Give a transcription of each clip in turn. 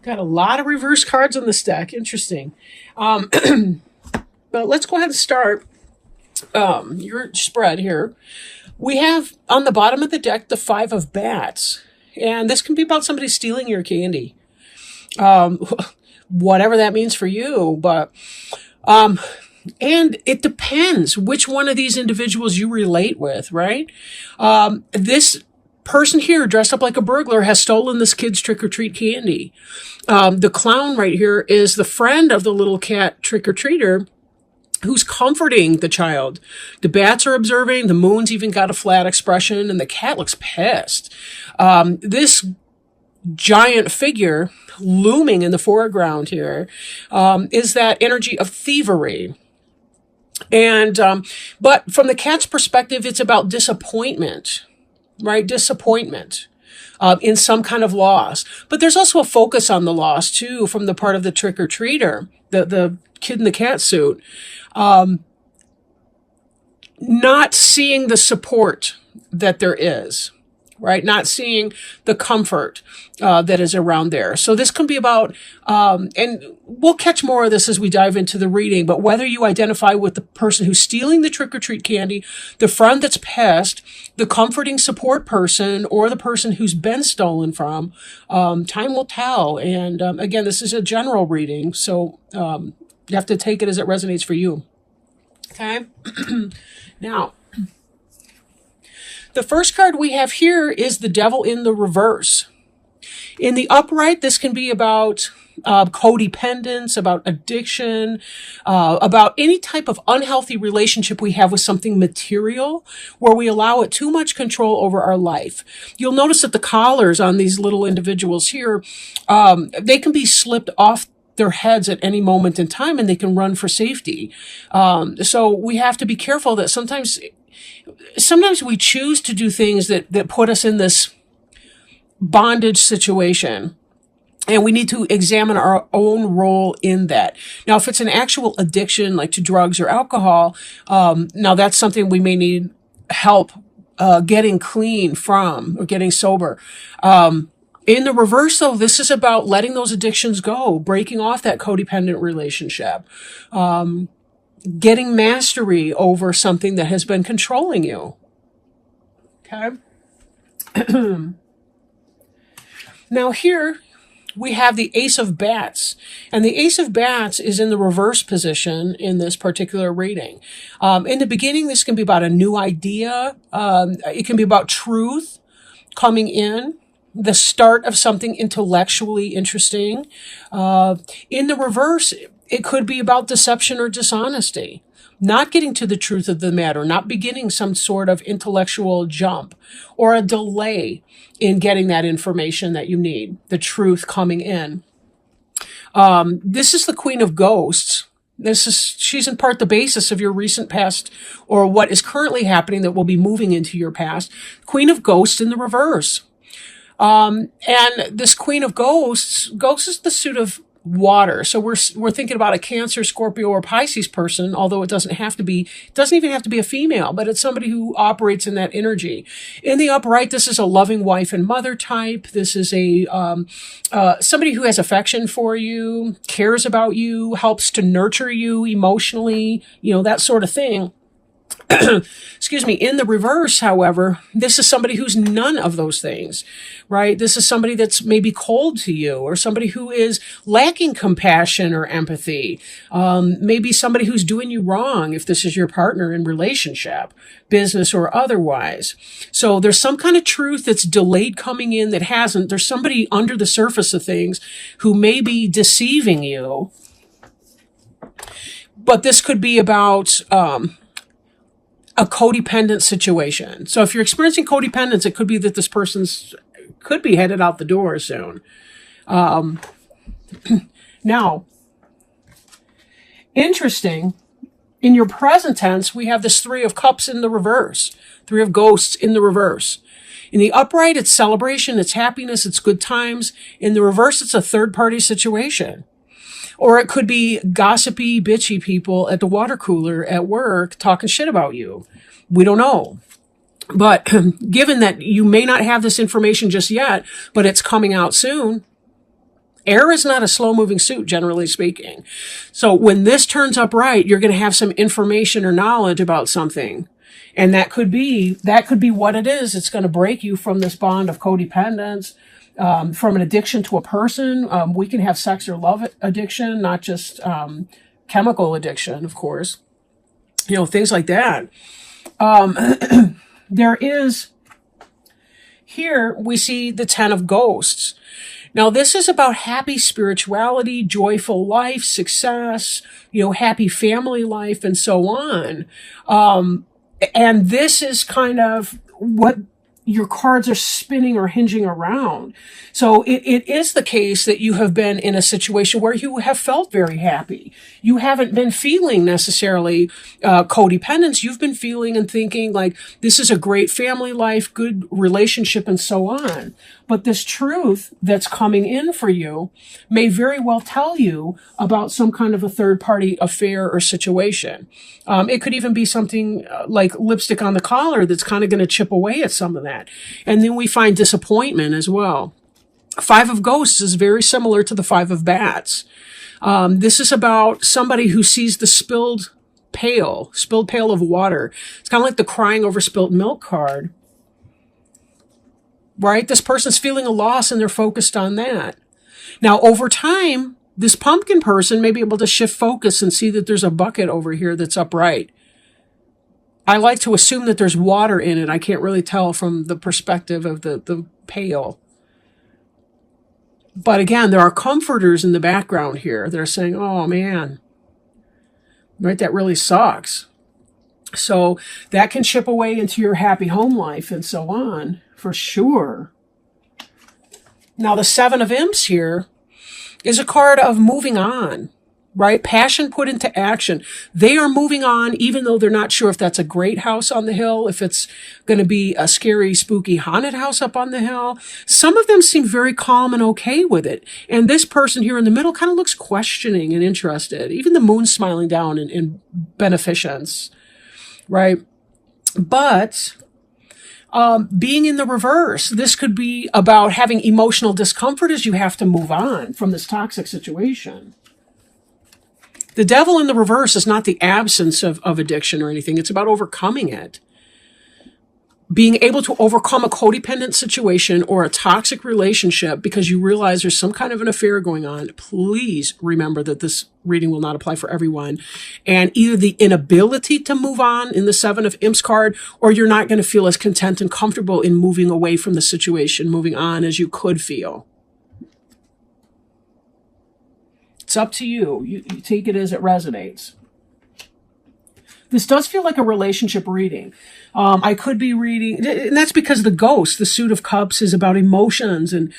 Got a lot of reverse cards on this deck. Interesting. Um, but let's go ahead and start your spread here. We have on the bottom of the deck the Five of Bats. And this can be about somebody stealing your candy. Um, Whatever that means for you. But and it depends which one of these individuals you relate with, right? This person here dressed up like a burglar has stolen this kid's trick-or-treat candy. The clown right here is the friend of the little cat trick-or-treater who's comforting the child. The bats are observing, the moon's even got a flat expression, and the cat looks pissed. This giant figure looming in the foreground here is that energy of thievery. And, but from the cat's perspective, it's about disappointment, right? Disappointment. In some kind of loss. But there's also a focus on the loss, too, from the part of the trick-or-treater, the kid in the cat suit. Not seeing the support that there is, right? Not seeing the comfort that is around there. So this can be about, and we'll catch more of this as we dive into the reading, but whether you identify with the person who's stealing the trick-or-treat candy, the friend that's pissed, the comforting support person, or the person who's been stolen from, time will tell. And again, this is a general reading, so you have to take it as it resonates for you. Okay? Now, the first card we have here is the Devil in the reverse. In the upright, this can be about codependence, about addiction, about any type of unhealthy relationship we have with something material where we allow it too much control over our life. You'll notice that the collars on these little individuals here, they can be slipped off their heads at any moment in time and they can run for safety. So we have to be careful that sometimes we choose to do things that put us in this bondage situation. And we need to examine our own role in that. Now, if it's an actual addiction, like to drugs or alcohol, now that's something we may need help getting clean from or getting sober. In the reverse, though, this is about letting those addictions go, breaking off that codependent relationship, getting mastery over something that has been controlling you. Okay? Now here we have the Ace of Bats, and the Ace of Bats is in the reverse position in this particular reading. In the beginning, this can be about a new idea. It can be about truth coming in, the start of something intellectually interesting. In the reverse, it could be about deception or dishonesty, not getting to the truth of the matter, not beginning some sort of intellectual jump or a delay in getting that information that you need, the truth coming in. This is the Queen of Ghosts. She's in part the basis of your recent past or what is currently happening that will be moving into your past. Queen of Ghosts in the reverse. And this Queen of Ghosts is the suit of water. So we're thinking about a Cancer, Scorpio, or Pisces person, although it doesn't even have to be a female, but it's somebody who operates in that energy. In the upright, this is a loving wife and mother type. This is a somebody who has affection for you, cares about you, helps to nurture you emotionally, that sort of thing. Excuse me. In the reverse, however, this is somebody who's none of those things, right? This is somebody that's maybe cold to you, or somebody who is lacking compassion or empathy. Maybe somebody who's doing you wrong if this is your partner in relationship, business or otherwise. So there's some kind of truth that's delayed coming in that hasn't. There's somebody under the surface of things who may be deceiving you. But this could be about, a codependent situation. So if you're experiencing codependence, it could be that this person's could be headed out the door soon. Now, interesting, in your present tense, we have this Three of Cups in the reverse, Three of Ghosts in the reverse. In the upright, it's celebration, it's happiness, it's good times. In the reverse, it's a third-party situation. Or it could be gossipy, bitchy people at the water cooler at work talking shit about you. We don't know. But given that you may not have this information just yet, but it's coming out soon, Air is not a slow-moving suit, generally speaking. So when this turns up right, you're going to have some information or knowledge about something. And that could be what it is. It's going to break you from this bond of codependence, from an addiction to a person. We can have sex or love addiction, not just chemical addiction, of course. Things like that. There is, here we see the 10 of Ghosts. Now, this is about happy spirituality, joyful life, success, happy family life, and so on. And this is kind of what your cards are spinning or hinging around. So it is the case that you have been in a situation where you have felt very happy. You haven't been feeling necessarily codependence. You've been feeling and thinking like this is a great family life, good relationship, and so on. But this truth that's coming in for you may very well tell you about some kind of a third-party affair or situation. It could even be something like lipstick on the collar that's kind of going to chip away at some of that. And then we find disappointment as well. 5 of Ghosts is very similar to the 5 of Bats. This is about somebody who sees the spilled pail of water. It's kind of like the crying over spilt milk card. Right? This person's feeling a loss and they're focused on that. Now, over time, this pumpkin person may be able to shift focus and see that there's a bucket over here that's upright. I like to assume that there's water in it. I can't really tell from the perspective of the pail. But again, there are comforters in the background here that are saying, oh man, right, that really sucks. So that can chip away into your happy home life and so on, for sure. Now, the 7 of Imps here is a card of moving on, right? Passion put into action. They are moving on, even though they're not sure if that's a great house on the hill, if it's going to be a scary, spooky, haunted house up on the hill. Some of them seem very calm and okay with it. And this person here in the middle kind of looks questioning and interested. Even the moon's smiling down in beneficence, right? But being in the reverse, this could be about having emotional discomfort as you have to move on from this toxic situation. The Devil in the reverse is not the absence of addiction or anything. It's about overcoming it. Being able to overcome a codependent situation or a toxic relationship because you realize there's some kind of an affair going on. Please remember that this reading will not apply for everyone. And either the inability to move on in the 7 of Imps card, or you're not going to feel as content and comfortable in moving away from the situation, moving on as you could feel. It's up to you. You take it as it resonates. This does feel like a relationship reading. I could be reading, and that's because the Ghost, the Suit of Cups, is about emotions and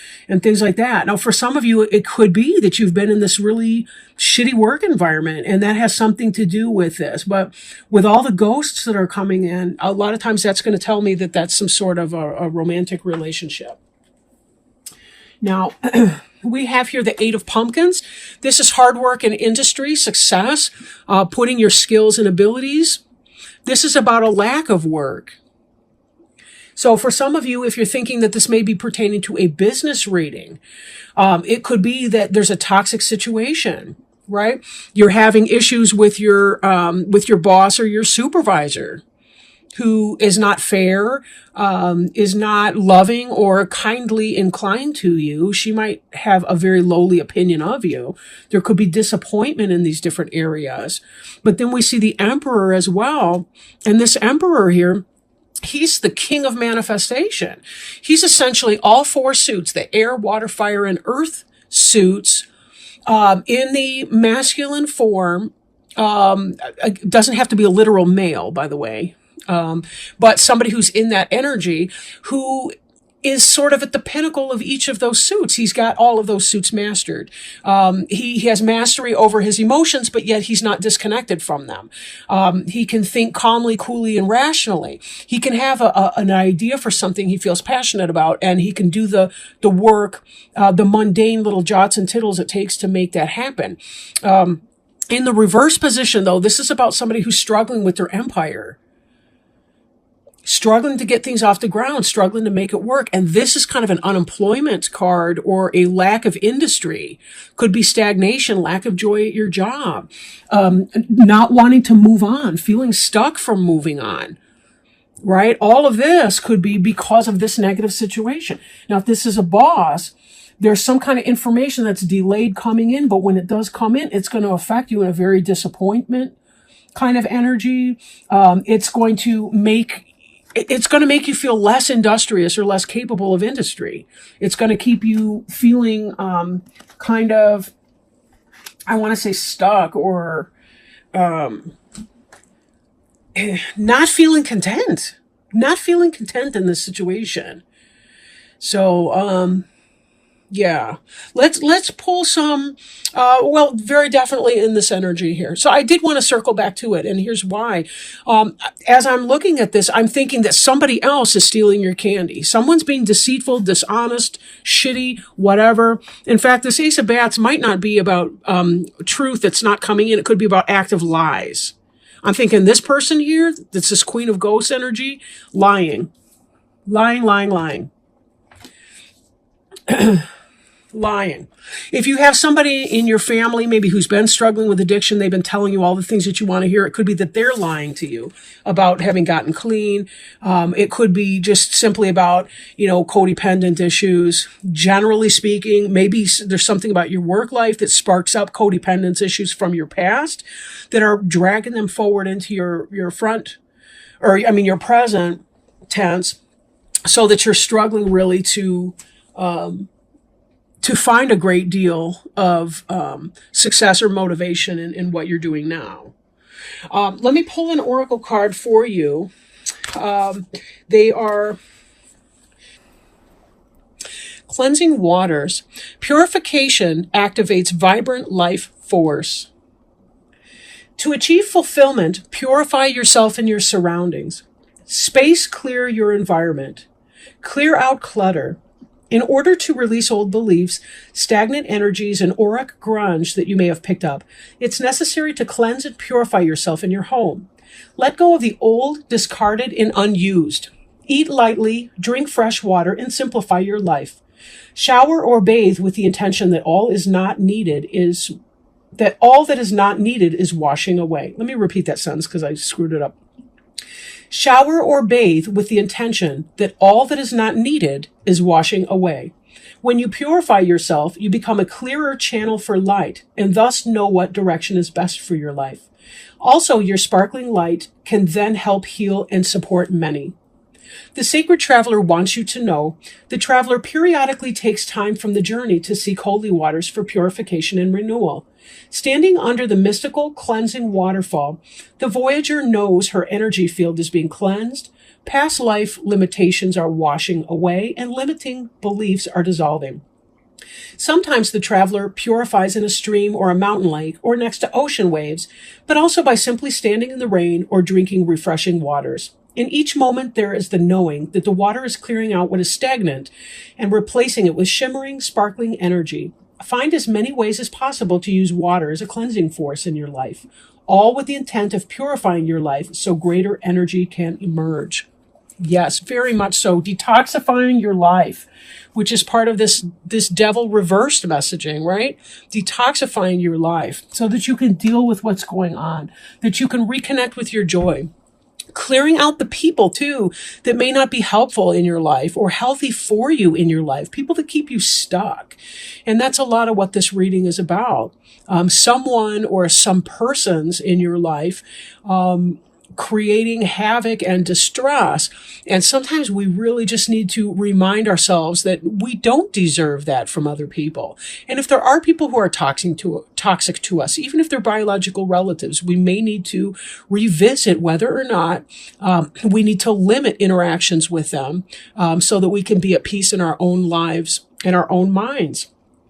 things like that. Now, for some of you, it could be that you've been in this really shitty work environment, and that has something to do with this. But with all the ghosts that are coming in, a lot of times that's going to tell me that that's some sort of a romantic relationship. Now, we have here the 8 of Pumpkins. This is hard work in industry, success, putting your skills and abilities. This is about a lack of work. So for some of you, if you're thinking that this may be pertaining to a business reading, it could be that there's a toxic situation, right? You're having issues with your boss or your supervisor, who is not fair, is not loving or kindly inclined to you. She might have a very lowly opinion of you. There could be disappointment in these different areas. But then we see the Emperor as well. And this Emperor here, he's the king of manifestation. He's essentially all 4 suits, the air, water, fire, and earth suits, in the masculine form. It doesn't have to be a literal male, by the way. But somebody who's in that energy, who is sort of at the pinnacle of each of those suits. He's got all of those suits mastered. He has mastery over his emotions, but yet he's not disconnected from them. He can think calmly, coolly, and rationally. He can have an idea for something he feels passionate about, and he can do the work, the mundane little jots and tittles it takes to make that happen. In the reverse position, though, this is about somebody who's struggling with their empire. struggling to get things off the ground, struggling to make it work. And this is kind of an unemployment card or a lack of industry. Could be stagnation, lack of joy at your job, not wanting to move on, feeling stuck from moving on, right? All of this could be because of this negative situation. Now, if this is a boss, there's some kind of information that's delayed coming in, but when it does come in, it's going to affect you in a very disappointment kind of energy. It's going to make you feel less industrious or less capable of industry. It's going to keep you feeling kind of, I want to say stuck or not feeling content in this situation. So, yeah, let's pull some, very definitely in this energy here. So I did want to circle back to it, and here's why. As I'm looking at this, I'm thinking that somebody else is stealing your candy. Someone's being deceitful, dishonest, shitty, whatever. In fact, this Ace of Bats might not be about truth that's not coming in. It could be about active lies. I'm thinking this person here, that's this Queen of Ghosts energy, lying. Lying. If you have somebody in your family, maybe who's been struggling with addiction, they've been telling you all the things that you want to hear. It could be that they're lying to you about having gotten clean. It could be just simply about, codependent issues. Generally speaking, maybe there's something about your work life that sparks up codependence issues from your past that are dragging them forward into your present tense, so that you're struggling really to find a great deal of success or motivation in what you're doing now. Let me pull an oracle card for you. They are cleansing waters. Purification activates vibrant life force. To achieve fulfillment, purify yourself and your surroundings. Space clear your environment. Clear out clutter. In order to release old beliefs, stagnant energies, and auric grunge that you may have picked up, it's necessary to cleanse and purify yourself in your home. Let go of the old, discarded, and unused. Eat lightly, drink fresh water, and simplify your life. Shower or bathe with the intention that all that is not needed is washing away. Let me repeat that sentence because I screwed it up. Shower or bathe with the intention that all that is not needed is washing away. When you purify yourself, you become a clearer channel for light and thus know what direction is best for your life. Also, your sparkling light can then help heal and support many. The sacred traveler wants you to know the traveler periodically takes time from the journey to seek holy waters for purification and renewal. Standing under the mystical cleansing waterfall, the voyager knows her energy field is being cleansed, past life limitations are washing away, and limiting beliefs are dissolving. Sometimes the traveler purifies in a stream or a mountain lake or next to ocean waves, but also by simply standing in the rain or drinking refreshing waters. In each moment, there is the knowing that the water is clearing out what is stagnant and replacing it with shimmering, sparkling energy. Find as many ways as possible to use water as a cleansing force in your life, all with the intent of purifying your life so greater energy can emerge. Yes, very much so. Detoxifying your life, which is part of this devil reversed messaging, right? Detoxifying your life so that you can deal with what's going on, that you can reconnect with your joy. Clearing out the people, too, that may not be helpful in your life or healthy for you in your life, people that keep you stuck. And that's a lot of what this reading is about. Someone or some persons in your life creating havoc and distress. And sometimes we really just need to remind ourselves that we don't deserve that from other people. And if there are people who are toxic to us, even if they're biological relatives, we may need to revisit whether or not we need to limit interactions with them so that we can be at peace in our own lives and our own minds.